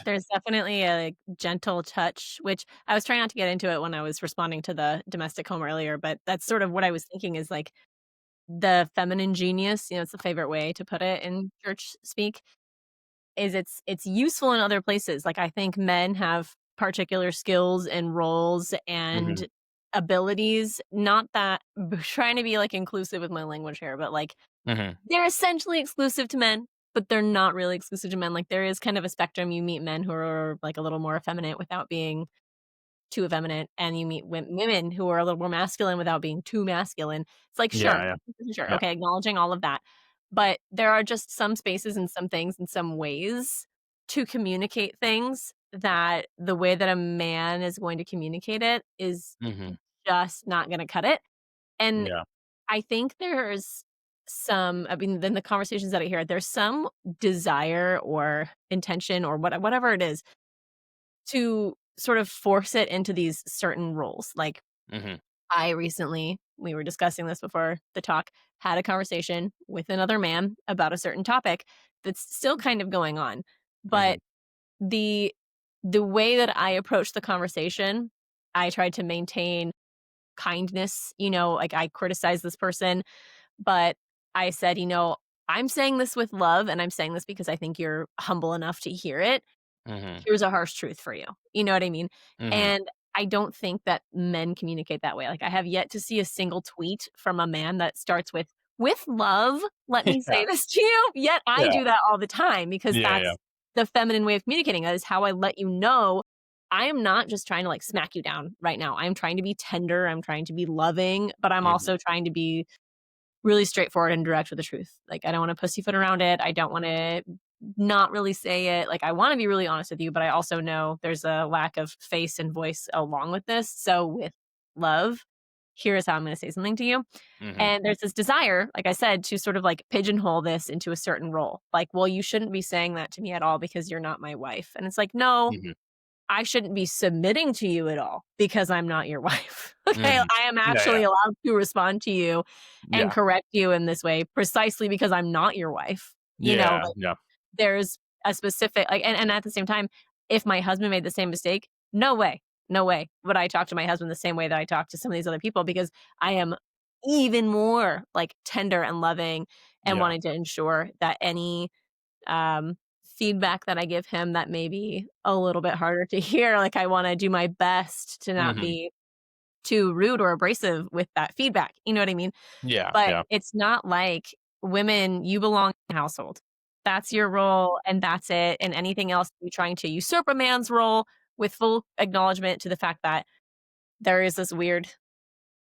there's definitely a like, gentle touch, which I was trying not to get into it when I was responding to the domestic home earlier, but that's sort of what I was thinking is like the feminine genius, it's a favorite way to put it in church speak, is it's useful in other places. Like I think men have particular skills and roles Mhm, and abilities, not that trying to be like inclusive with my language here, but like mhm. they're essentially exclusive to men, but they're not really exclusive to men. Like there is kind of a spectrum. You meet men who are like a little more effeminate without being too effeminate, and you meet women who are a little more masculine without being too masculine. It's like, Yeah, sure, yeah, sure, yeah. okay, acknowledging all of that. But there are just some spaces and some things and some ways to communicate things that the way that a man is going to communicate it is Mhm. just not gonna cut it. And Yeah. I think there's I mean, then the conversations that I hear, there's some desire or intention or whatever it is to sort of force it into these certain roles. Like Mhm, I recently, we were discussing this before the talk, had a conversation with another man about a certain topic that's still kind of going on. mhm. But the the way that I approached the conversation, I tried to maintain kindness, like I criticized this person, but I said, I'm saying this with love and I'm saying this because I think you're humble enough to hear it. Mhm, Here's a harsh truth for you. You know what I mean? mhm. And I don't think that men communicate that way. Like, I have yet to see a single tweet from a man that starts with love, let me Yeah, say this to you. Yet I yeah. do that all the time because Yeah, yeah. that's the feminine way of communicating. That is how I let you know I am not just trying to like smack you down right now. I'm trying to be tender. I'm trying to be loving, but I'm Mhm. also trying to be really straightforward and direct with the truth. Like, I don't wanna pussyfoot around it. I don't wanna not really say it. Like, I wanna be really honest with you, but I also know there's a lack of face and voice along with this. So with love, here is how I'm gonna say something to you. Mhm. And there's this desire, like I said, to sort of like pigeonhole this into a certain role. Like, well, you shouldn't be saying that to me at all because you're not my wife. And it's like, no, Mhm. I shouldn't be submitting to you at all because I'm not your wife. Okay, Mhm. I am Yeah, yeah. actually allowed to respond to you and Yeah. correct you in this way precisely because I'm not your wife. Yeah, Like yeah. there's a specific like and at the same time, if my husband made the same mistake, no way. No way would I talk to my husband the same way that I talk to some of these other people because I am even more like tender and loving and Yeah. wanting to ensure that any um, feedback that I give him that may be a little bit harder to hear. Like, I wanna do my best to not Mhm. be too rude or abrasive with that feedback, you know what I mean? Yeah, But yeah. it's not like women, you belong in the household. That's your role, and that's it, and anything else you trying to usurp a man's role with full acknowledgement to the fact that there is this weird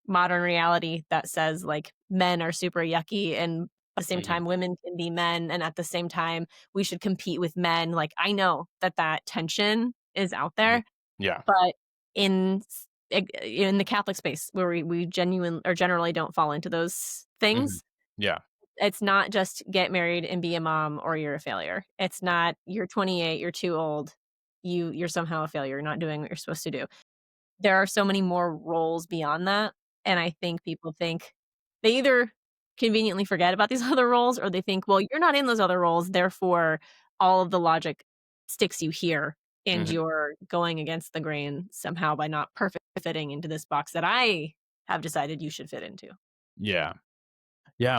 modern reality that says, like, men are super yucky and at the same Mhm. time, women can be men, and at the same time, we should compete with men. Like, I know that that tension is out Mhm. there, Yeah. but in the Catholic space where we genuine or generally don't fall into those Mhm. things, Yeah. it's not just get married and be a mom or you're a failure. It's not you're 28, you're too old, you're somehow a failure, you're not doing what you're supposed to do. There are so many more roles beyond that, and I think people think they either conveniently forget about these other roles or they think, "Well, you're not in those other roles, therefore all of the logic sticks you here, and Mhm. you're going against the grain somehow by not perfect fitting into this box that I have decided you should fit into." Yeah. Yeah.